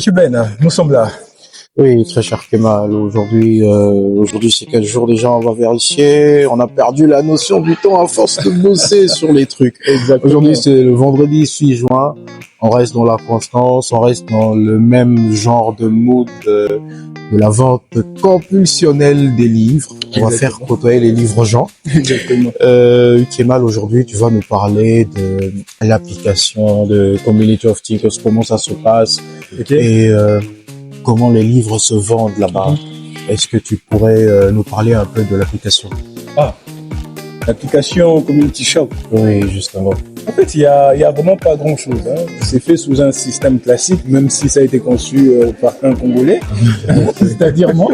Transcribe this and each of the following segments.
Monsieur Ben, nous sommes là. Oui, très cher Kemal. Aujourd'hui, c'est quel jour déjà? On va vérifier. On a perdu la notion du temps à force de bosser sur les trucs. Exactement. Aujourd'hui, c'est le vendredi 6 juin. On reste dans la constance, on reste dans le même genre de mood de la vente compulsionnelle des livres. On va faire côtoyer les livres aux gens. Exactement. Kemal, aujourd'hui, tu vas nous parler de l'application de Community of Thinkers, comment ça se passe et comment les livres se vendent là-bas. Est-ce que tu pourrais nous parler un peu de l'application? L'application Community Shop. Oui, justement. En fait, il y a vraiment pas grand-chose. C'est fait sous un système classique, même si ça a été conçu par un Congolais, c'est-à-dire moi.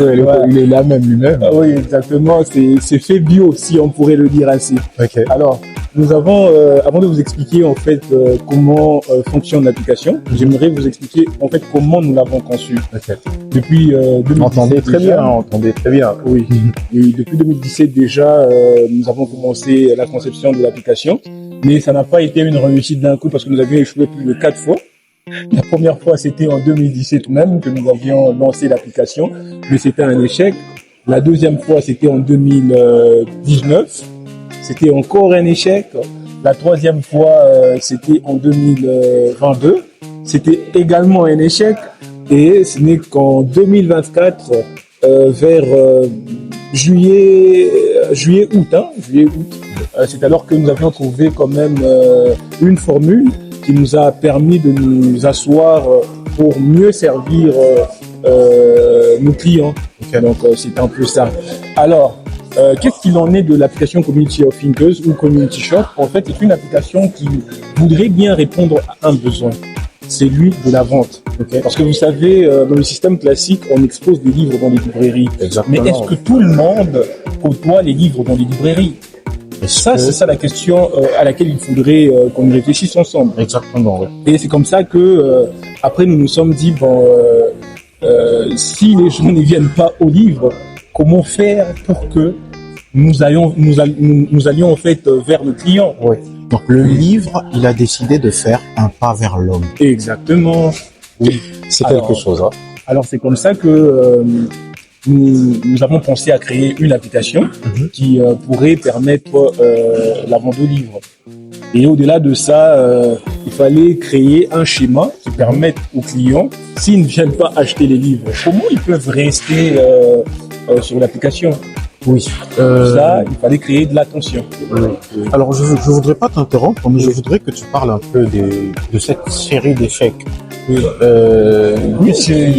Il est là même lui-même. Ah oui, exactement. C'est fait bio, si on pourrait le dire ainsi. Okay. Alors, nous avons, avant de vous expliquer en fait comment fonctionne l'application, j'aimerais vous expliquer en fait comment nous l'avons conçue. Okay. Depuis 2017 entendez très bien. Oui. Et depuis 2017 déjà, nous avons commencé la conception de l'application, mais ça n'a pas été une réussite d'un coup parce que nous avions échoué plus de 4 fois. La première fois, c'était en 2017 même que nous avions lancé l'application, mais c'était un échec. La deuxième fois, c'était en 2019. C'était encore un échec. La troisième fois, c'était en 2022. C'était également un échec. Et ce n'est qu'en 2024, vers juillet-août, c'est alors que nous avions trouvé quand même une formule qui nous a permis de nous asseoir pour mieux servir nos clients. Donc c'est un peu ça. Alors, qu'est-ce qu'il en est de l'application Community of Thinkers ou Community Shop? En fait, c'est une application qui voudrait bien répondre à un besoin. C'est lui de la vente. Parce que vous savez, dans le système classique, on expose des livres dans les librairies. Exactement. Mais est-ce que tout le monde côtoie les livres dans les librairies? C'est ça la question à laquelle il faudrait qu'on y réfléchisse ensemble. Exactement. Oui. Et c'est comme ça que après nous nous sommes dit si les gens ne viennent pas au livre, comment faire pour que nous allions en fait vers le client? Oui. Donc le livre, il a décidé de faire un pas vers l'homme. Exactement. Oui, c'est quelque chose. Alors c'est comme ça que nous avons pensé à créer une application qui pourrait permettre la vente de livres. Et au-delà de ça, il fallait créer un schéma qui permette aux clients, s'ils ne viennent pas acheter les livres, comment ils peuvent rester sur l'application. Oui. Ça, il fallait créer de l'attention. Alors, je voudrais pas t'interrompre, mais je voudrais que tu parles un peu de cette série d'échecs. Qui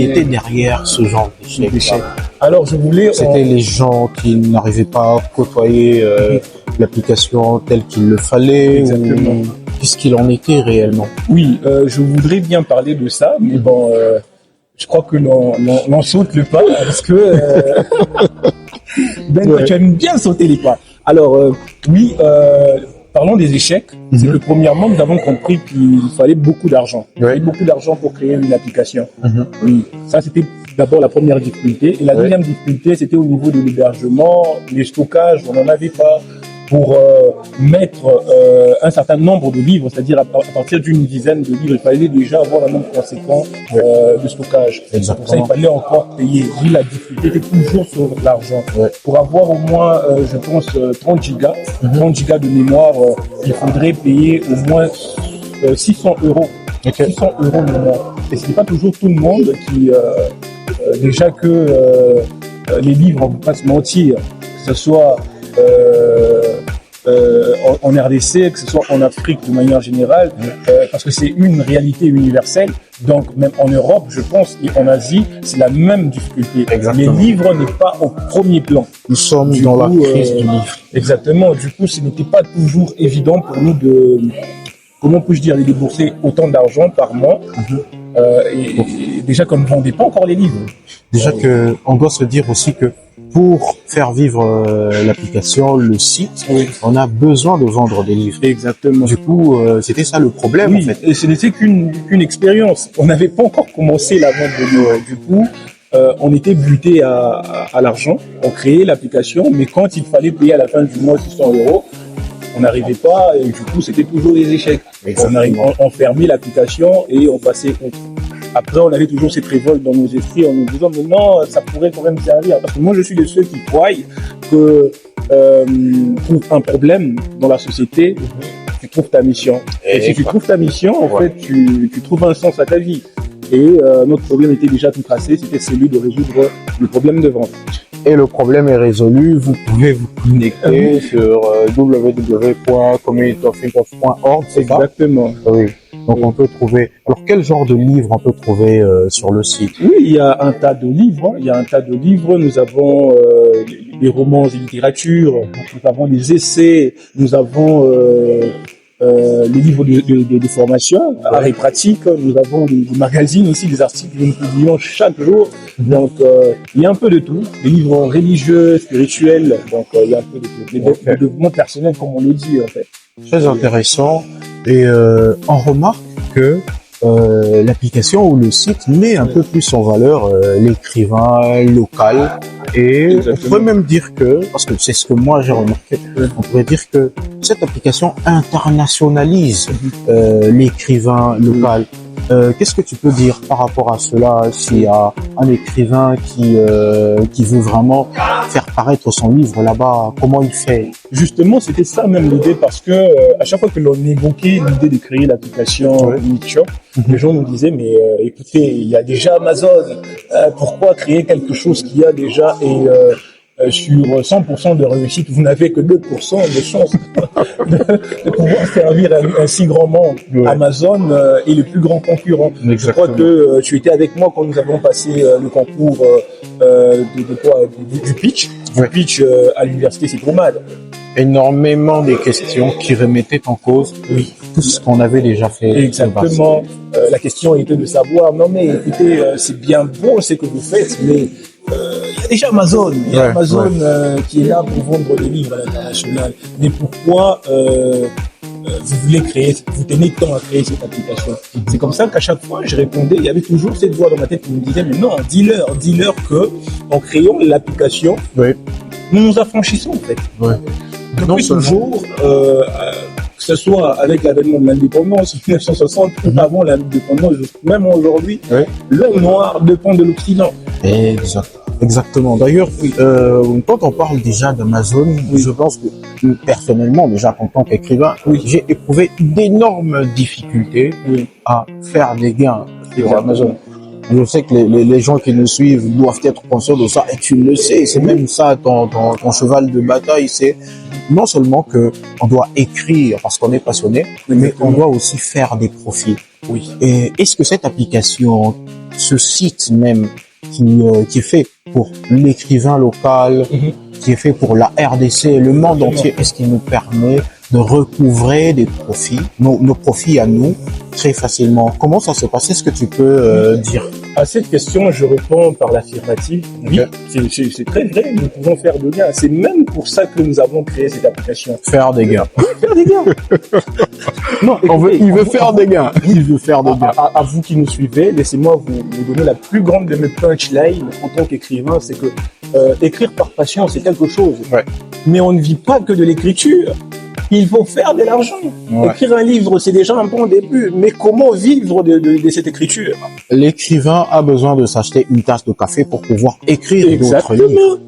était derrière ce genre d'échecs. Alors, je voulais... C'était les gens qui n'arrivaient pas à côtoyer l'application telle qu'il le fallait. Exactement. Qu'est-ce qu'il en était réellement? Oui, je voudrais bien parler de ça, mais bon, je crois que l'on saute le pas, parce que... tu aimes bien sauter les pas. Alors, parlons des échecs. C'est que premièrement, nous avons compris qu'il fallait beaucoup d'argent. Il fallait beaucoup d'argent pour créer une application. Oui, ça c'était d'abord la première difficulté. Et la deuxième difficulté, c'était au niveau de l'hébergement, les stockages, on n'en avait pas pour mettre un certain nombre de livres, c'est-à-dire à partir d'une dizaine de livres, il fallait déjà avoir un nombre conséquent de stockage. Pour ça, il fallait encore payer. Oui, la difficulté était toujours sur l'argent. Pour avoir au moins, je pense, 30 gigas de mémoire, il faudrait payer au moins 600 euros. 600 euros de mémoire. Et ce n'est pas toujours tout le monde qui, déjà que les livres, on ne peut pas se mentir, que ce soit en RDC, que ce soit en Afrique de manière générale, parce que c'est une réalité universelle. Donc même en Europe, je pense, et en Asie, c'est la même difficulté. Exactement. Les livres n'est pas au premier plan. Nous sommes dans la crise du livre. Exactement. Du coup, ce n'était pas toujours évident pour nous de, comment puis-je dire, de débourser autant d'argent par mois. Et déjà qu'on ne vendait pas encore les livres. Déjà que on doit se dire aussi que pour faire vivre l'application, le site, on a besoin de vendre des livres. Exactement. Du coup, c'était ça le problème en fait. Et ce n'était qu'une expérience. On n'avait pas encore commencé la vente de livres. Du coup, on était buté à l'argent. On créait l'application, mais quand il fallait payer à la fin du mois 600 euros, on n'arrivait pas et du coup, c'était toujours des échecs. On fermait l'application et on passait autre. Après, on avait toujours cette révolte dans nos esprits en nous disant, mais non, ça pourrait quand même servir. Parce que moi, je suis de ceux qui croient que trouve un problème dans la société, tu trouves ta mission. Et si tu trouves ta mission, en fait, tu trouves un sens à ta vie. Et notre problème était déjà tout tracé, c'était celui de résoudre le problème de vente. Et le problème est résolu, vous pouvez vous connecter sur www.communityofingers.org, c'est ça? Exactement. Oui. Donc on peut trouver. Alors quel genre de livres on peut trouver sur le site? Oui, il y a un tas de livres. Il y a un tas de livres. Nous avons les romans et littérature, nous avons les essais, nous avons les livres de formation, arts et pratiques. Nous avons des magazines aussi, des articles que nous publions chaque jour. Donc il y a un peu de tout. Des livres religieux, spirituels. Donc il y a un peu de tout. Des développements personnels, comme on le dit en fait. Très intéressant. Et on remarque que l'application ou le site met un peu plus en valeur l'écrivain local. Et on pourrait même dire que, parce que c'est ce que moi j'ai remarqué, on pourrait dire que cette application internationalise l'écrivain local. Qu'est-ce que tu peux dire par rapport à cela? S'il y a un écrivain qui veut vraiment faire paraître son livre là-bas, comment il fait? Justement, c'était ça même l'idée, parce que à chaque fois que l'on évoquait l'idée de créer l'application Meetshop, les gens nous disaient, mais écoutez, il y a déjà Amazon, pourquoi créer quelque chose qu'il y a déjà? Et sur 100% de réussite, vous n'avez que 2% de chance de pouvoir servir un si grand monde. Amazon est le plus grand concurrent. Exactement. Je crois que tu étais avec moi quand nous avons passé le concours du pitch. Du pitch à l'université Citromade. Énormément des questions qui remettaient en cause tout ce qu'on avait déjà fait. Exactement. La question était de savoir, non mais écoutez, c'est bien beau ce que vous faites, mais il y a déjà Amazon. Il y a Amazon qui est là pour vendre des livres à l'international. Mais pourquoi vous voulez créer, vous tenez tant à créer cette application? C'est comme ça qu'à chaque fois, je répondais, il y avait toujours cette voix dans ma tête qui me disait, mais non, dis-leur que en créant l'application, nous nous affranchissons en fait. Depuis toujours, que ce soit avec l'avènement de l'indépendance, 1960, ou avant l'indépendance, même aujourd'hui, l'homme noir dépend de l'Occident. Exactement. D'ailleurs, quand on parle déjà d'Amazon, je pense que personnellement, déjà en tant qu'écrivain, j'ai éprouvé d'énormes difficultés à faire des gains sur Amazon. Je sais que les gens qui nous suivent doivent être conscients de ça, et tu le sais, c'est même ça ton cheval de bataille, c'est non seulement que on doit écrire parce qu'on est passionné, mais on doit aussi faire des profits. Et est-ce que cette application, ce site même qui est fait pour l'écrivain local, qui est fait pour la RDC, le monde entier, est-ce qu'il nous permet de recouvrer des profits, nos profits à nous, très facilement? Comment ça se passe? Est-ce que tu peux dire? À cette question, je réponds par l'affirmative. Oui, c'est très vrai, nous pouvons faire des gains. C'est même pour ça que nous avons créé cette application. Faire des gains. Faire des gains. Non, écoutez, il veut faire des gains. Il veut faire des gains. À vous qui nous suivez, laissez-moi vous donner la plus grande de mes punchlines en tant qu'écrivain, c'est que écrire par passion, c'est quelque chose. Mais on ne vit pas que de l'écriture. Il faut faire de l'argent. Écrire un livre, c'est déjà un bon début. Mais comment vivre de cette écriture? L'écrivain a besoin de s'acheter une tasse de café pour pouvoir écrire d'autres livres.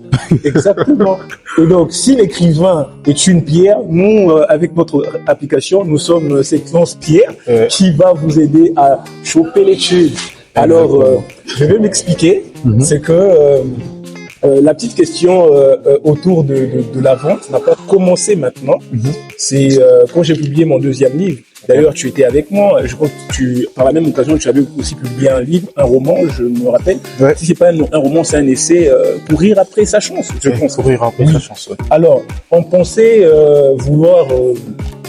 Exactement. Et donc, si l'écrivain est une pierre, nous, avec notre application, nous sommes cette lance-pierre qui va vous aider à choper les tubes. Alors, je vais m'expliquer. C'est que la petite question autour de la vente n'a pas commencé maintenant. C'est quand j'ai publié mon deuxième livre. D'ailleurs, tu étais avec moi. Je crois que par la même occasion, tu avais aussi publié un livre, un roman, je me rappelle. Si c'est pas un roman, c'est un essai, Courir après sa chance, je pense. Courir après sa chance. Alors, on pensait vouloir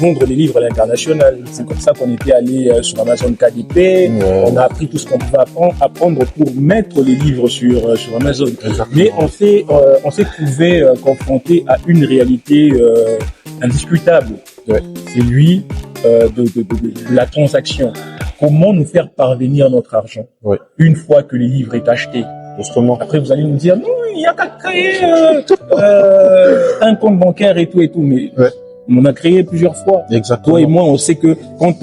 vendre les livres à l'international. C'est comme ça qu'on était allé sur Amazon KDP. On a appris tout ce qu'on pouvait apprendre pour mettre les livres sur Amazon. Mais on s'est trouvé confronté à une réalité indiscutable. C'est lui de la transaction. Comment nous faire parvenir notre argent une fois que le livre est acheté? Justement. Après, vous allez nous dire, non, il n'y a qu'à créer un compte bancaire et tout. Mais on a créé plusieurs fois. Exactement. Toi et moi, on sait que quand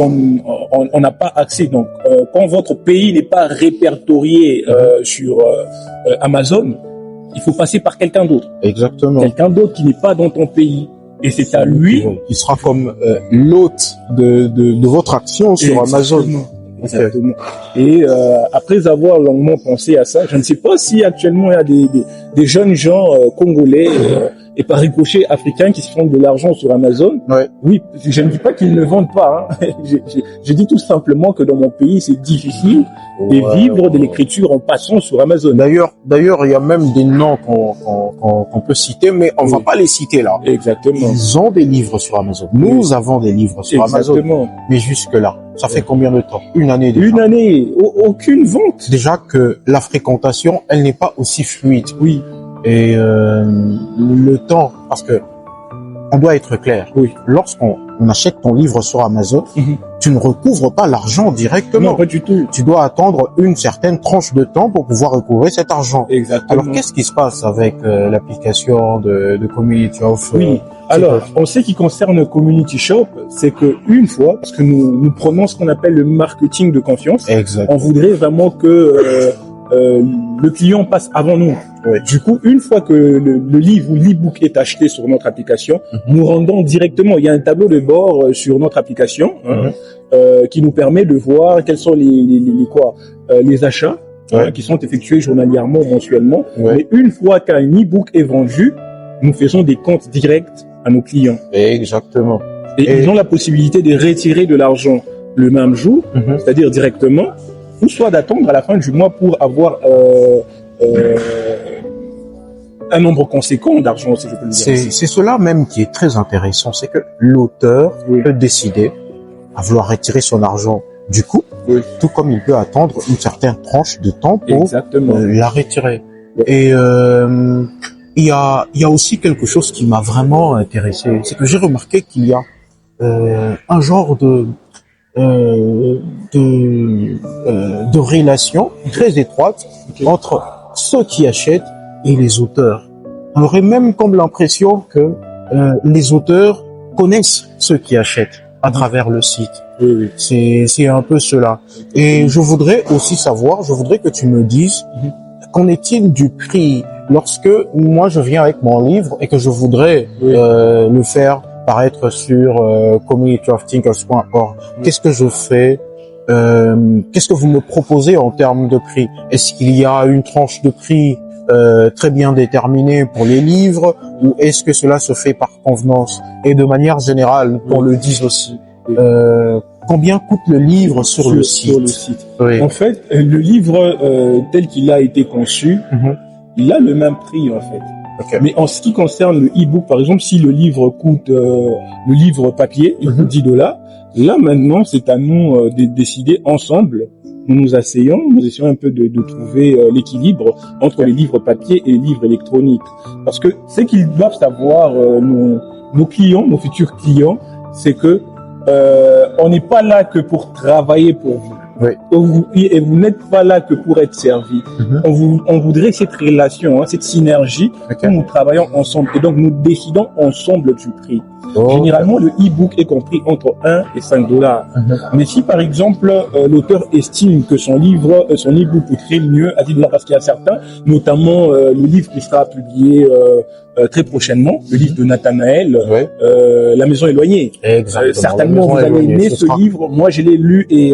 on n'a pas accès. Donc, quand votre pays n'est pas répertorié sur Amazon, il faut passer par quelqu'un d'autre. Exactement. Quelqu'un d'autre qui n'est pas dans ton pays. Et c'est à lui qui sera comme l'hôte de votre action sur Amazon. Exactement. Et après avoir longuement pensé à ça, je ne sais pas si actuellement il y a des jeunes gens congolais et par ricochet africains qui se font de l'argent sur Amazon. Ouais. Oui, je ne dis pas qu'ils ne vendent pas. Hein. Je dis tout simplement que dans mon pays, c'est difficile de vivre de l'écriture en passant sur Amazon. D'ailleurs, il y a même des noms qu'on peut citer, mais on va pas les citer là. Exactement. Ils ont des livres sur Amazon. Nous avons des livres sur Amazon. Mais jusque là, ça fait combien de temps? Une année déjà. Une année, aucune vente. Déjà que la fréquentation, elle n'est pas aussi fluide. Oui. Et le temps, parce que on doit être clair. Oui. Lorsqu'on achète ton livre sur Amazon, tu ne recouvres pas l'argent directement. Non, pas du tout. Tu dois attendre une certaine tranche de temps pour pouvoir recouvrer cet argent. Exactement. Alors, qu'est-ce qui se passe avec l'application de Community of Oui. Alors, en ce qui concerne Community Shop, c'est que une fois, parce que nous prenons ce qu'on appelle le marketing de confiance, exactement. On voudrait vraiment que le client passe avant nous. Oui. Du coup, une fois que le livre ou l'e-book est acheté sur notre application, nous rendons directement, il y a un tableau de bord sur notre application qui nous permet de voir quels sont les achats qui sont effectués journalièrement ou mensuellement. Mais une fois qu'un e-book est vendu, nous faisons des comptes directs à nos clients. Exactement. Et ils ont la possibilité de retirer de l'argent le même jour, c'est-à-dire directement, ou soit d'attendre à la fin du mois pour avoir un nombre conséquent d'argent, si je peux le dire. C'est cela même qui est très intéressant, c'est que l'auteur peut décider à vouloir retirer son argent du coup, tout comme il peut attendre une certaine tranche de temps pour la retirer. Et il y a aussi quelque chose qui m'a vraiment intéressé, c'est que j'ai remarqué qu'il y a un genre de relation très étroite entre ceux qui achètent et les auteurs. On aurait même comme l'impression que les auteurs connaissent ceux qui achètent à travers le site. Oui. C'est un peu cela. Et je voudrais aussi savoir, je voudrais que tu me dises, qu'en est-il du prix lorsque moi je viens avec mon livre et que je voudrais le faire paraître sur communityofThinkers.org. Qu'est-ce que je fais? Qu'est-ce que vous me proposez en termes de prix? Est-ce qu'il y a une tranche de prix très bien déterminée pour les livres, ou est-ce que cela se fait par convenance? Et de manière générale, qu'on le dise aussi, combien coûte le livre sur le site? En fait, le livre tel qu'il a été conçu, il a le même prix en fait. Mais en ce qui concerne le e-book, par exemple, si le livre coûte, le livre papier, il coûte $10, là maintenant c'est à nous de décider ensemble. Nous essayons un peu de trouver l'équilibre entre les livres papier et les livres électroniques. Parce que ce qu'ils doivent savoir, nos clients, nos futurs clients, c'est que on n'est pas là que pour travailler pour vous. Et vous n'êtes pas là que pour être servi. On voudrait cette relation, cette synergie où nous travaillons ensemble. Et donc, nous décidons ensemble du prix. Généralement, le e-book est compris entre 1 et $5. Mais si, par exemple, l'auteur estime que son e-book coûterait mieux à $10, parce qu'il y a certains, notamment le livre qui sera publié très prochainement, le livre de Nathanaël, La Maison éloignée. Certainement, vous allez aimer ce livre. Moi, je l'ai lu et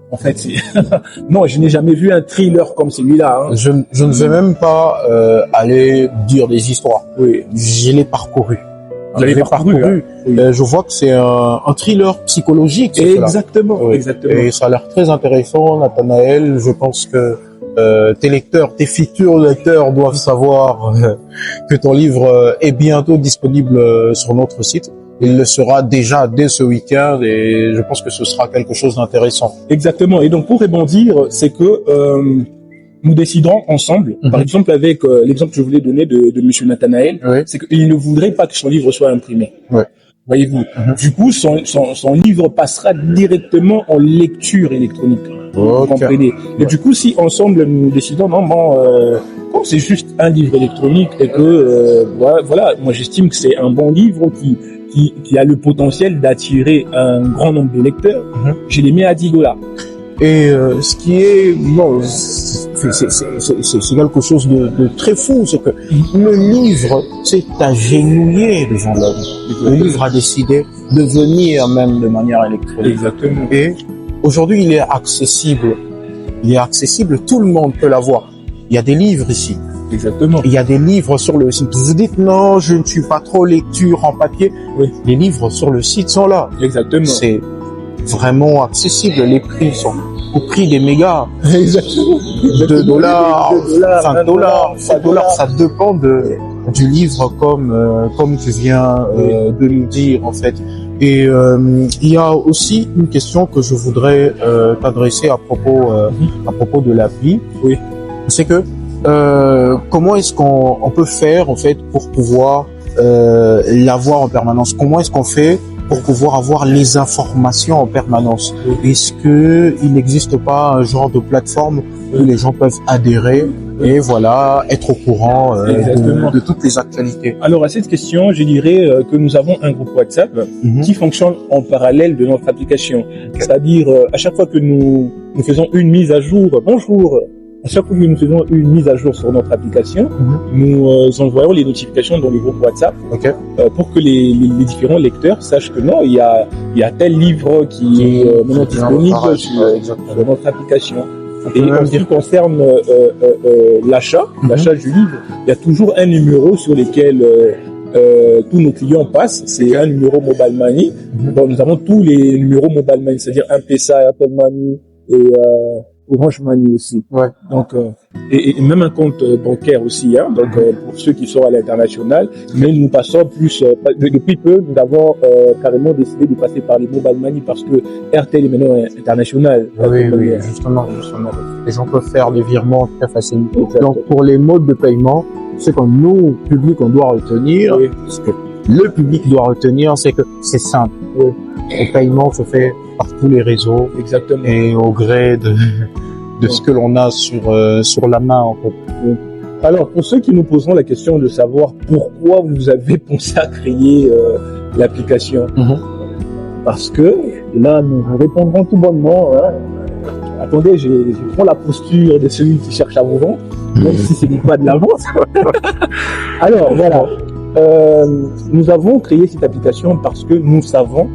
en fait, non, je n'ai jamais vu un thriller comme celui-là. Je ne vais même pas aller dire des histoires. Je l'ai parcouru. Je vois que c'est un thriller psychologique. Exactement. Et ça a l'air très intéressant, Nathanaël. Je pense que tes lecteurs, tes futurs lecteurs doivent savoir que ton livre est bientôt disponible sur notre site. Il le sera déjà dès ce week-end et je pense que ce sera quelque chose d'intéressant. Exactement. Et donc, pour rebondir, c'est que nous déciderons ensemble. Par exemple, avec l'exemple que je voulais donner de Monsieur Nathanaël, c'est qu'il ne voudrait pas que son livre soit imprimé. Voyez-vous. Du coup, son livre passera directement en lecture électronique. Vous comprenez. Et du coup, si ensemble nous décidons, non, comme c'est juste un livre électronique et que, voilà, moi j'estime que c'est un bon livre qui a le potentiel d'attirer un grand nombre de lecteurs, je les mets à $10. Et ce qui est bon, c'est quelque chose de très fou, c'est que le livre s'est agenouillé devant l'homme. Le livre a décidé de venir même de manière électronique. Exactement. Et aujourd'hui, il est accessible. Il est accessible, tout le monde peut l'avoir. Il y a des livres ici. Exactement. Il y a des livres sur le site. Vous dites non, je ne suis pas trop lecture en papier. Oui. Les livres sur le site sont là. Exactement. C'est vraiment accessible. Les prix sont au prix des mégas. Exactement. $2, $5, $7, ça dépend du livre comme tu viens de nous dire en fait. Et il y a aussi une question que je voudrais t'adresser à propos de l'appli. Oui. C'est que comment est-ce qu'on peut faire en fait pour pouvoir l'avoir en permanence? Comment est-ce qu'on fait pour pouvoir avoir les informations en permanence? Est-ce que il n'existe pas un genre de plateforme où les gens peuvent adhérer et voilà, être au courant de toutes les actualités? Alors à cette question, je dirais que nous avons un groupe WhatsApp qui fonctionne en parallèle de notre application. C'est-à-dire à chaque fois que nous faisons une mise à jour, bonjour. À chaque fois que nous faisons une mise à jour sur notre application, nous envoyons les notifications dans le groupe WhatsApp pour que les différents lecteurs sachent que non, il y a tel livre qui est maintenant disponible sur notre application. Et en ce qui concerne l'achat du livre, il y a toujours un numéro sur lequel tous nos clients passent. C'est un numéro Mobile Money. Donc nous avons tous les numéros Mobile Money, c'est-à-dire M-Pesa, Airtel Money et Orange Money aussi. Ouais. Donc et même un compte bancaire aussi, hein. Donc pour ceux qui sont à l'international, mais nous passons plus depuis peu, nous avons carrément décidé de passer par les Mobile Money parce que RTL est maintenant international. Oui, justement. Les gens peuvent faire des virements très facilement. Donc pour les modes de paiement, c'est que nous, public, on doit retenir. Ce que le public doit retenir, c'est que c'est simple. Le paiement se fait par tous les réseaux. Exactement. Et au gré de ce que l'on a sur la main, en fait. Alors, pour ceux qui nous poseront la question de savoir pourquoi vous avez pensé à créer l'application, parce que là, nous répondrons tout bonnement. Hein. Attendez, je prends la posture de celui qui cherche à vous vendre, même si ce n'est pas de la vente. Alors, voilà. Nous avons créé cette application parce que nous savons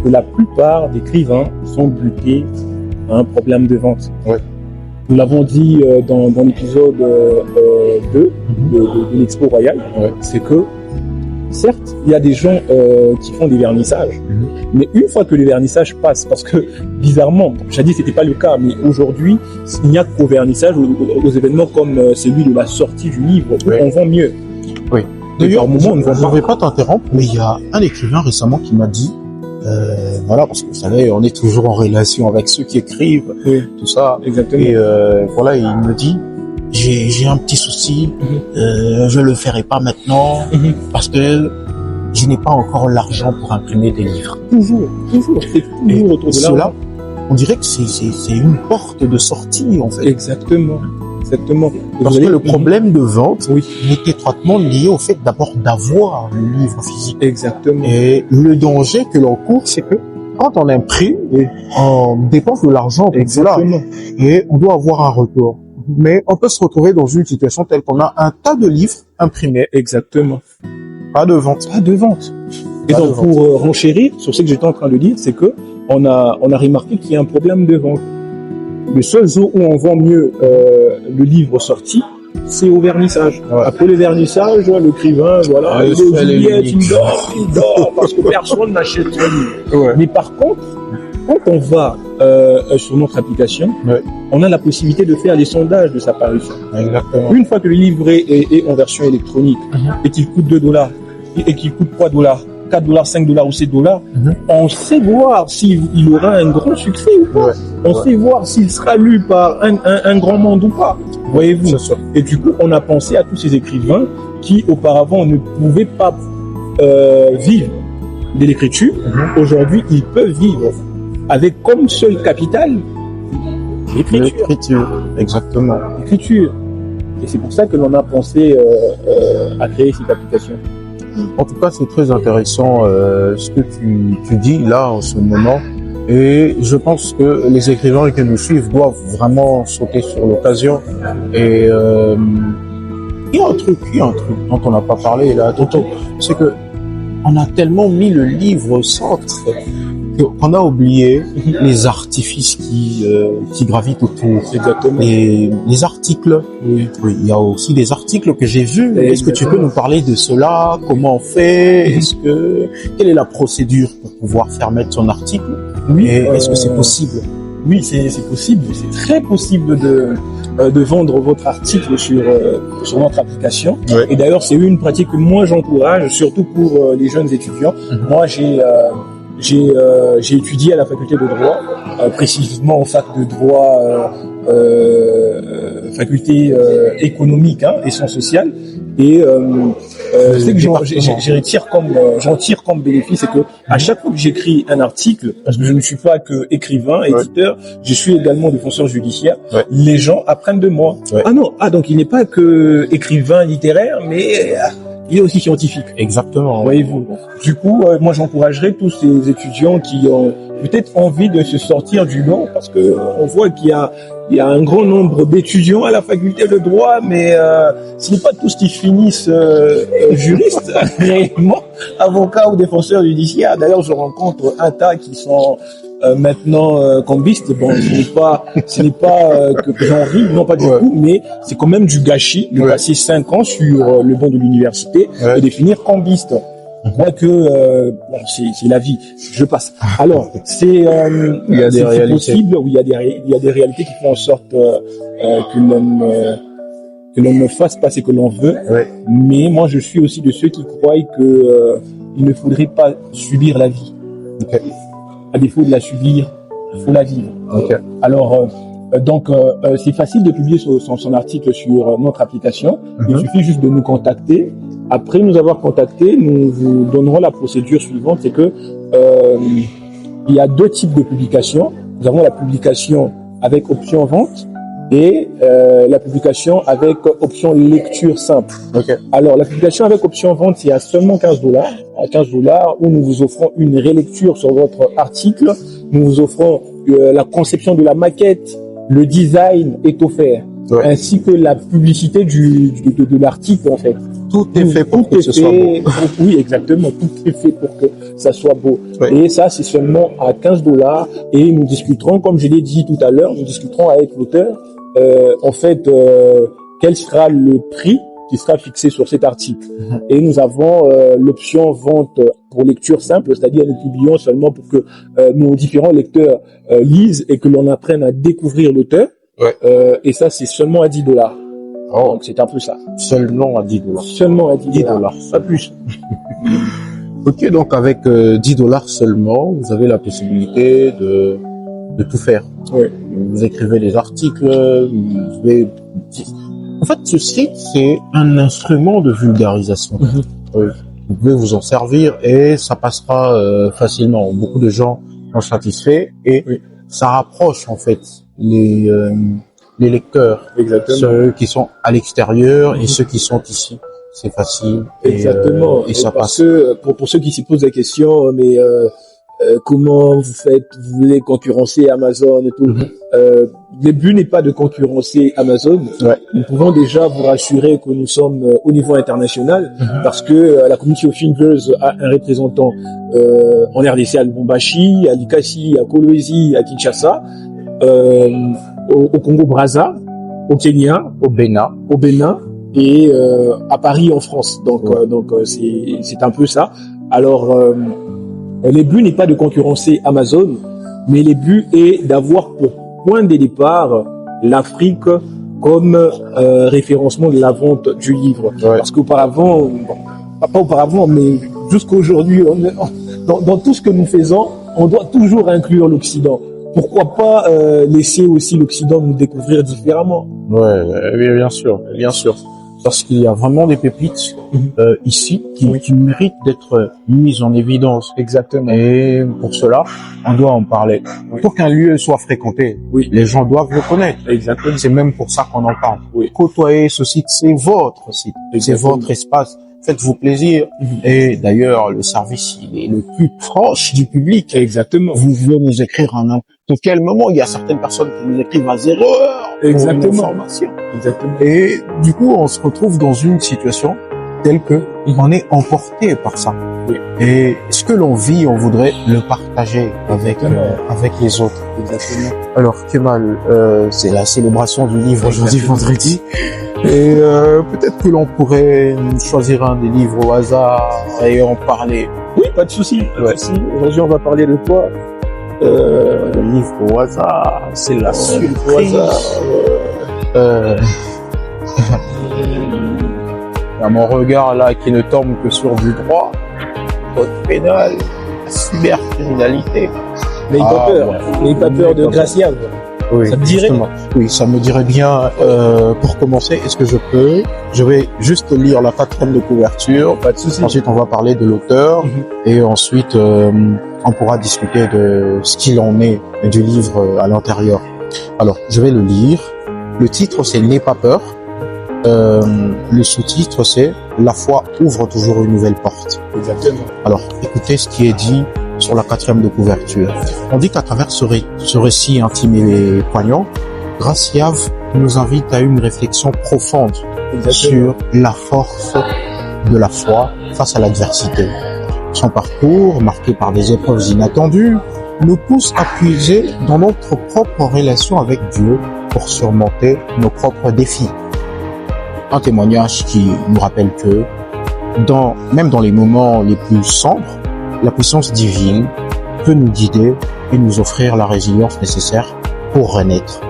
que la plupart des écrivains sont butés à un problème de vente. Ouais. Nous l'avons dit dans l'épisode 2 de l'Expo Royale, c'est que certes, il y a des gens qui font des vernissages, mais une fois que le vernissage passe, parce que bizarrement, jadis c'était pas le cas, mais aujourd'hui, il n'y a qu'au vernissage, aux événements comme celui de la sortie du livre, où on vend mieux. Oui. D'ailleurs, je ne vais pas t'interrompre, mais il y a un écrivain récemment qui m'a dit, voilà, parce que vous savez, on est toujours en relation avec ceux qui écrivent, tout ça. Exactement. Et voilà, il me dit, j'ai un petit souci, je le ferai pas maintenant parce que je n'ai pas encore l'argent pour imprimer des livres. Toujours, c'est toujours autour de cela. On dirait que c'est une porte de sortie en fait. Exactement. Parce que le problème de vente est étroitement lié au fait d'abord d'avoir le livre physique. Exactement. Et le danger que l'on court, c'est que quand on imprime, on dépense de l'argent pour cela. Et on doit avoir un retour. Mais on peut se retrouver dans une situation telle qu'on a un tas de livres imprimés. Exactement. Pas de vente. Et donc, pour renchérir sur ce que j'étais en train de dire, c'est que on a remarqué qu'il y a un problème de vente. Le seul jour où on vend mieux le livre sorti, c'est au vernissage. Après le vernissage, l'écrivain, voilà, il dort parce que personne n'achète son livre. Mais par contre, quand on va sur notre application, on a la possibilité de faire des sondages de sa parution. Exactement. Une fois que le livret est en version électronique et qu'il coûte $2 et qu'il coûte $3, $4, $5 ou $7, on sait voir s'il aura un grand succès ou pas. On sait voir s'il sera lu par un grand monde ou pas. Voyez-vous. Et du coup, on a pensé à tous ces écrivains qui auparavant ne pouvaient pas vivre de l'écriture, aujourd'hui, ils peuvent vivre avec comme seul capital l'écriture. Exactement. L'écriture. Et c'est pour ça que l'on a pensé à créer cette application. En tout cas, c'est très intéressant ce que tu dis là en ce moment. Et je pense que les écrivains qui nous suivent doivent vraiment sauter sur l'occasion. Et il y a un truc dont on n'a pas parlé là, Toto, c'est que on a tellement mis le livre au centre qu'on a oublié les artifices qui gravitent autour. Exactement. Et les articles. Oui, il y a aussi des articles que j'ai vus. Est-ce que tu peux nous parler de cela? Comment on fait? Quelle est la procédure pour pouvoir faire mettre son article? Oui. Et est-ce que c'est possible? Oui, c'est possible. C'est très possible de vendre votre article sur notre application. Ouais. Et d'ailleurs, c'est une pratique que moi j'encourage, surtout pour les jeunes étudiants. Moi, j'ai étudié à la faculté de droit, précisément en fac de droit, faculté économique et sciences sociales. Et c'est que j'en tire comme bénéfice, c'est que à chaque fois que j'écris un article, parce que je ne suis pas que écrivain, éditeur, je suis également défenseur judiciaire, les gens apprennent de moi. Donc il n'est pas que écrivain littéraire, mais il est aussi scientifique. Exactement. Voyez-vous. Du coup, moi j'encouragerais tous ces étudiants qui ont peut-être envie de se sortir du lot, parce que on voit qu'il y a un grand nombre d'étudiants à la faculté de droit, mais ce n'est pas tous qui finissent juristes, réellement, avocats ou défenseurs judiciaires. D'ailleurs, je rencontre un tas qui sont maintenant cambistes. Bon, ce n'est pas que j'en ris, non pas du tout, mais c'est quand même du gâchis de passer 5 ans sur le banc de l'université et de finir cambiste. Moi que c'est la vie, je passe. Alors c'est possible, oui, il y a des réalités qui font en sorte que l'on ne fasse pas ce que l'on veut. Mais moi je suis aussi de ceux qui croient que il ne faudrait pas subir la vie. À défaut de la subir, il faut la vivre. Alors donc c'est facile de publier son article sur notre application. Il suffit juste de nous contacter. Après nous avoir contacté, nous vous donnerons la procédure suivante, c'est que il y a 2 types de publications. Nous avons la publication avec option vente et la publication avec option lecture simple. Alors la publication avec option vente, c'est à seulement $15, où nous vous offrons une rélecture sur votre article, nous vous offrons la conception de la maquette, le design est offert, ainsi que la publicité de l'article en fait. Tout est fait pour que ce soit beau. Oui, exactement. Tout est fait pour que ça soit beau. Et ça, c'est seulement à $15. Et nous discuterons, comme je l'ai dit tout à l'heure, nous discuterons avec l'auteur, en fait, quel sera le prix qui sera fixé sur cet article. Et nous avons l'option vente pour lecture simple, c'est-à-dire nous publions seulement pour que nos différents lecteurs lisent et que l'on apprenne à découvrir l'auteur. Et ça, c'est seulement à $10. Donc c'est un peu ça. Seulement à $10. Seulement à $10. Pas plus. Ok, donc avec $10 seulement, vous avez la possibilité de tout faire. Vous écrivez les articles, vous pouvez... En fait, ce site, c'est un instrument de vulgarisation. Vous pouvez vous en servir et ça passera facilement. Beaucoup de gens sont satisfaits et ça rapproche en fait les lecteurs, ceux qui sont à l'extérieur et ceux qui sont ici. C'est facile. Exactement. Et ça passe. Pour ceux qui se posent la question, mais comment vous faites, vous voulez concurrencer Amazon et tout. Le but n'est pas de concurrencer Amazon. Nous pouvons déjà vous rassurer que nous sommes au niveau international parce que la Community of Thinkers a un représentant en RDC à Lubumbashi, à Likasi, à Kolwezi, à Kinshasa, au Congo-Brazza, au Kenya, au Bénin et à Paris en France. Donc c'est un peu ça. Alors le but n'est pas de concurrencer Amazon, mais le but est d'avoir pour point de départ l'Afrique comme référencement de la vente du livre. Parce qu'auparavant, pas auparavant, mais jusqu'à aujourd'hui, dans tout ce que nous faisons, on doit toujours inclure l'Occident. Pourquoi pas laisser aussi l'Occident nous découvrir différemment? Bien sûr. parce qu'il y a vraiment des pépites ici qui méritent d'être mises en évidence. Exactement. Et pour cela, on doit en parler. Pour qu'un lieu soit fréquenté, les gens doivent le connaître. Exactement. C'est même pour ça qu'on en parle. Côtoyer ce site, c'est votre site, c'est votre espace. Faites-vous plaisir. Et d'ailleurs, le service, il est le plus proche du public. Exactement. Vous pouvez nous écrire à n'importe quel moment. Il y a certaines personnes qui nous écrivent à 0 heure. Exactement. Pour une information. Exactement. Et du coup, on se retrouve dans une situation telle que on est emporté par ça. Et ce que l'on vit, on voudrait le partager avec les autres. Exactement. Alors, Kemal, c'est la célébration du livre aujourd'hui, vendredi. Et peut-être que l'on pourrait choisir un des livres au hasard et en parler. Oui, pas de souci. Aujourd'hui, on va parler de quoi? Le livre au hasard, c'est la surprise. Il y a mon regard là qui ne tombe que sur du droit, code pénal, la cybercriminalité. N'ayez pas peur. N'ayez pas peur de Gracia. Oui, ça me dirait. Oui, ça me dirait bien. Pour commencer, est-ce que je vais juste lire la 4e de couverture. Pas de souci. Ensuite, on va parler de l'auteur et ensuite on pourra discuter de ce qu'il en est du livre à l'intérieur. Alors, je vais le lire. Le titre, c'est N'aie pas peur. Le sous-titre, c'est La foi ouvre toujours une nouvelle porte. Exactement. Alors, écoutez ce qui est dit sur la 4e de couverture. On dit qu'à travers ce récit intime et poignant, Graciave nous invite à une réflexion profonde sur la force de la foi face à l'adversité. Son parcours, marqué par des épreuves inattendues, nous pousse à puiser dans notre propre relation avec Dieu pour surmonter nos propres défis. Un témoignage qui nous rappelle que, même dans les moments les plus sombres, la puissance divine peut nous guider et nous offrir la résilience nécessaire pour renaître.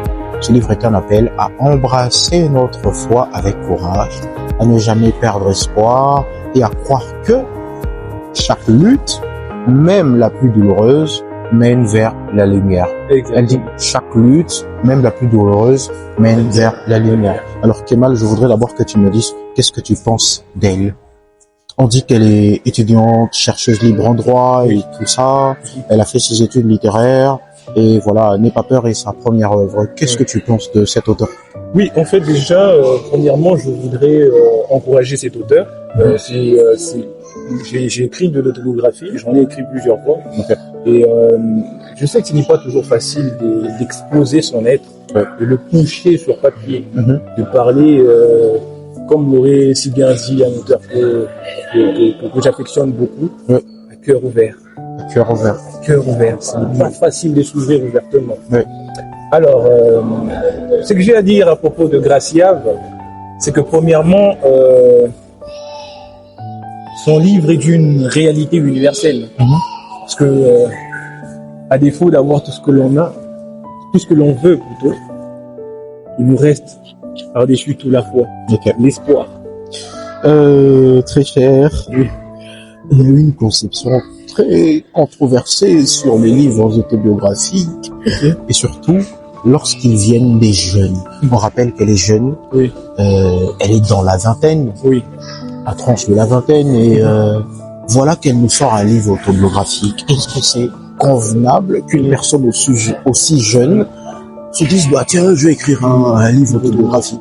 Ce livre est un appel à embrasser notre foi avec courage, à ne jamais perdre espoir et à croire que chaque lutte, même la plus douloureuse, mène vers la lumière. Exactement. Elle dit chaque lutte, même la plus douloureuse, mène vers la lumière. Alors Kemal, je voudrais d'abord que tu me dises qu'est-ce que tu penses d'elle. On dit qu'elle est étudiante, chercheuse libre en droit et tout ça. Elle a fait ses études littéraires et voilà, N'aie pas peur est sa première œuvre. Qu'est-ce que tu penses de cet auteur? Oui, en fait déjà, premièrement, je voudrais encourager cet auteur. J'ai écrit de l'autobiographie, j'en ai écrit plusieurs fois. Et je sais que ce n'est pas toujours facile d'exposer son être, de le coucher sur papier, de parler, comme l'aurait si bien dit un auteur que j'affectionne beaucoup, à cœur ouvert. À cœur ouvert. À cœur ouvert. Ce n'est pas facile de s'ouvrir ouvertement. Oui. Alors, ce que j'ai à dire à propos de Graciave, c'est que premièrement, son livre est d'une réalité universelle. Parce que, à défaut d'avoir tout ce que l'on a, tout ce que l'on veut plutôt, il nous reste par-dessus tout la foi, l'espoir. Très cher. Oui. Il y a une conception très controversée sur les livres autobiographiques et surtout lorsqu'ils viennent des jeunes. On rappelle qu'elle est jeune, elle est dans la vingtaine, à tranche de la vingtaine et voilà qu'elle nous sort un livre autobiographique. Est-ce que c'est convenable qu'une personne aussi jeune se dise bah tiens je vais écrire un livre autobiographique?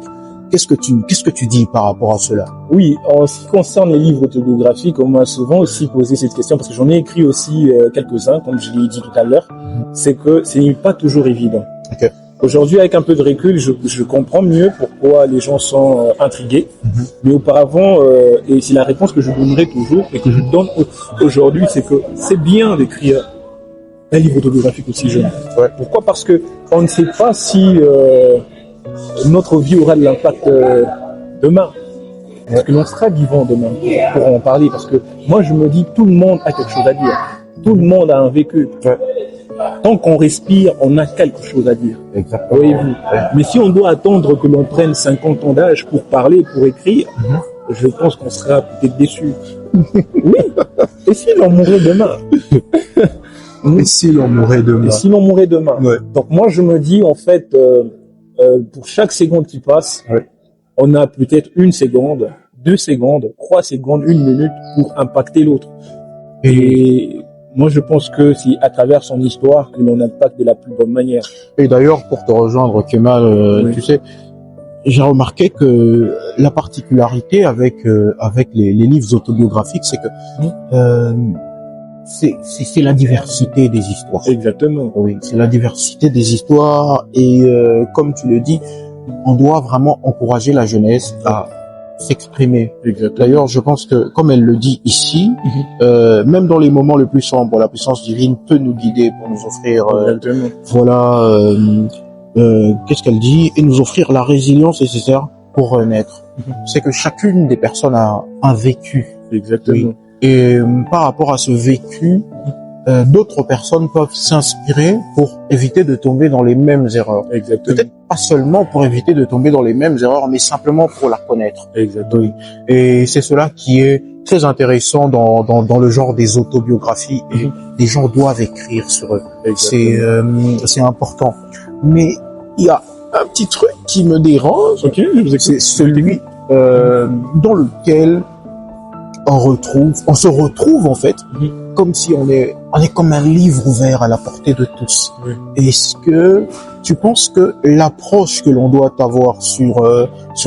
Qu'est-ce que tu dis par rapport à cela? Oui, en ce qui concerne les livres autobiographiques, on m'a souvent aussi posé cette question parce que j'en ai écrit aussi quelques-uns, comme je l'ai dit tout à l'heure. C'est que ce n'est pas toujours évident. Aujourd'hui, avec un peu de recul, je comprends mieux pourquoi les gens sont intrigués. Mais auparavant, et c'est la réponse que je donnerai toujours et que je donne aujourd'hui, c'est que c'est bien d'écrire un livre autobiographique aussi jeune. Pourquoi? Parce que on ne sait pas si notre vie aura de l'impact demain. Est-ce que l'on sera vivant demain pour en parler? Parce que moi, je me dis, tout le monde a quelque chose à dire. Tout le monde a un vécu. Tant qu'on respire, on a quelque chose à dire. Exactement. Voyez-vous. Mais si on doit attendre que l'on prenne 50 ans d'âge pour parler, pour écrire, je pense qu'on sera peut-être déçu. Oui. Et si l'on mourait demain? Et si l'on mourait demain? Et si l'on mourait demain? Donc moi, je me dis, en fait, pour chaque seconde qui passe, on a peut-être 1 seconde, 2 secondes, 3 secondes, 1 minute pour impacter l'autre. Et moi, je pense que c'est à travers son histoire que l'on impacte de la plus bonne manière. Et d'ailleurs, pour te rejoindre, Kemal, Oui. tu sais, j'ai remarqué que la particularité avec les livres autobiographiques, c'est que c'est la diversité des histoires. Exactement. Oui, c'est la diversité des histoires et comme tu le dis, on doit vraiment encourager la jeunesse à s'exprimer. Exactement. D'ailleurs, je pense que, comme elle le dit ici, même dans les moments les plus sombres, la puissance divine peut nous guider pour nous offrir, Exactement. qu'est-ce qu'elle dit, et nous offrir la résilience nécessaire pour renaître. C'est que chacune des personnes a un vécu. Exactement. Oui. Et par rapport à ce vécu, d'autres personnes peuvent s'inspirer pour éviter de tomber dans les mêmes erreurs. Exactement. Peut-être pas seulement pour éviter de tomber dans les mêmes erreurs, mais simplement pour la connaître. Exactement. Oui. Et c'est cela qui est très intéressant dans le genre des autobiographies. Et les gens doivent écrire sur eux. C'est important. Mais il y a un petit truc qui me dérange. Ok, je vous C'est écoute. celui dans lequel on se retrouve en fait, comme si on est comme un livre ouvert à la portée de tous. Oui. Est-ce que tu penses que l'approche que l'on doit avoir sur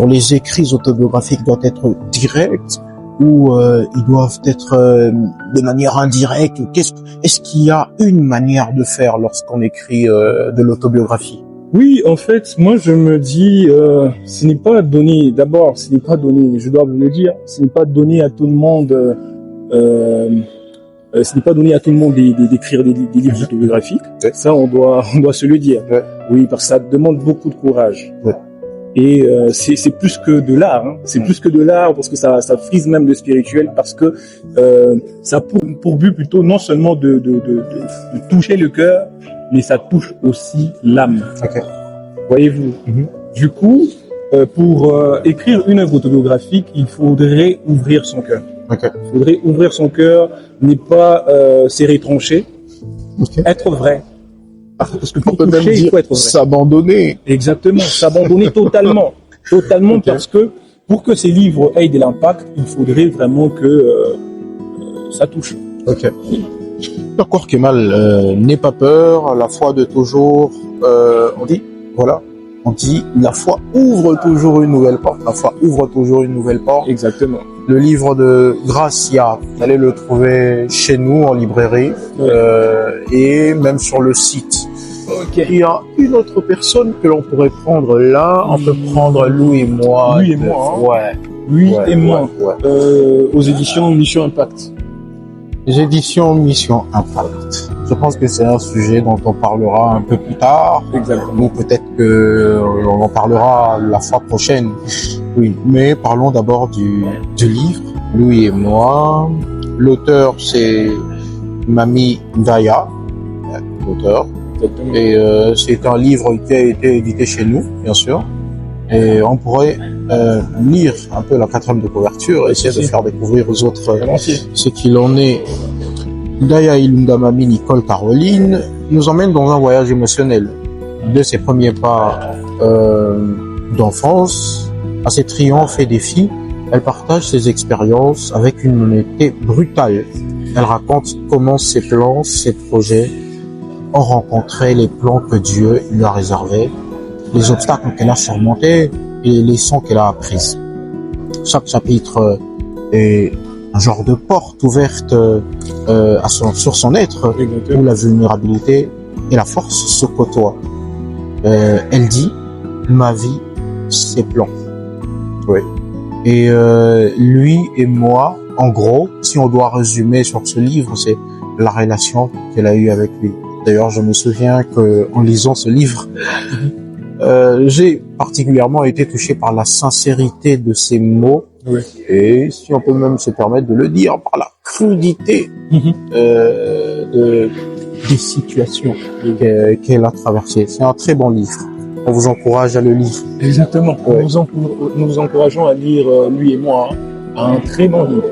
les écrits autobiographiques doit être directe ou ils doivent être de manière indirecte? Est-ce qu'il y a une manière de faire lorsqu'on écrit de l'autobiographie? Oui, en fait, moi je me dis, ce n'est pas donné. D'abord, ce n'est pas donné. Je dois vous le dire, ce n'est pas donné à tout le monde. Ce n'est pas donné à tout le monde d'écrire des livres autobiographiques. Ouais. Ça, on doit se le dire. Ouais. Oui, parce que ça demande beaucoup de courage. Ouais. Et c'est plus que de l'art. Hein. C'est plus que de l'art parce que ça frise même le spirituel parce que ça a pour but plutôt non seulement de toucher le cœur, mais ça touche aussi l'âme. Okay. Voyez-vous. Du coup, pour écrire une œuvre autobiographique, il faudrait ouvrir son cœur. Okay. Il faudrait ouvrir son cœur, ne pas se retrancher, être vrai. Parce que pour On peut même toucher, il dire faut être vrai. s'abandonner. Exactement, s'abandonner totalement. Totalement, Okay. parce que pour que ces livres aient de l'impact, il faudrait vraiment que ça touche. Ok. D'accord, Kemal, n'aie pas peur, la foi de toujours, on dit, voilà, on dit, la foi ouvre toujours une nouvelle porte, la foi ouvre toujours une nouvelle porte. Exactement. Le livre de Gracia, vous allez le trouver chez nous en librairie, et même sur le site. Ok. Il y a une autre personne que l'on pourrait prendre là, on peut prendre Louis et moi. Louis et moi, hein. Ouais. Lui Ouais, et moi, ouais. aux éditions Mission Impact. Les éditions Mission Impact. Je pense que c'est un sujet dont on parlera un peu plus tard. Exactement. Ou peut-être que on en parlera la fois prochaine. Oui, mais parlons d'abord du livre, Louis et moi. L'auteur, c'est Mami Ndaya, l'auteur. Exactement. Et c'est un livre qui a été édité chez nous, bien sûr. Et on pourrait lire un peu la 4e de couverture et essayer de faire découvrir aux autres ce qu'il en est. Ndaya Ilunga Mami Nicole Caroline nous emmène dans un voyage émotionnel. De ses premiers pas d'enfance à ses triomphes et défis, elle partage ses expériences avec une honnêteté brutale. Elle raconte comment ses plans, ses projets ont rencontré les plans que Dieu lui a réservés, les obstacles qu'elle a surmontés et les leçons qu'elle a apprises. Chaque chapitre est un genre de porte ouverte sur son être, où la vulnérabilité et la force se côtoient. Elle dit « Ma vie, c'est plans ». Oui. Et lui et moi, en gros, si on doit résumer sur ce livre, c'est la relation qu'elle a eue avec lui. D'ailleurs, je me souviens qu'en lisant ce livre, j'ai particulièrement été touché par la sincérité de ses mots, oui. Et si on peut même se permettre de le dire, par la crudité des situations qu'elle a traversées. C'est un très bon livre. On vous encourage à le lire. Exactement. Ouais. Nous vous encourageons à lire, lui et moi, un très bon livre.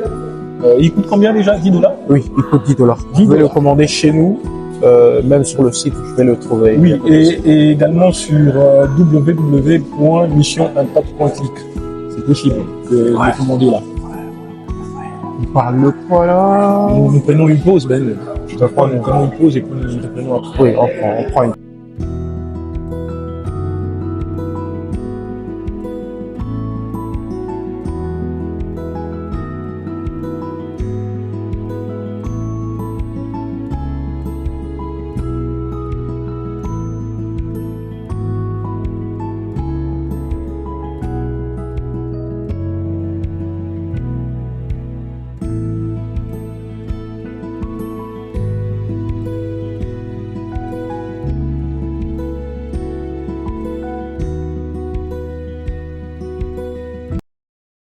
Il coûte combien déjà? 10 $? Oui, il coûte 10 $. Vous pouvez le commander chez nous. Même sur le site, vous pouvez le trouver. Oui, et également sur www.missionimpact.click. c'est possible de commander là. On parle de quoi là? Nous prenons une pause, Ben. Nous prenons une pause et puis nous reprenons après. Oui, on prend une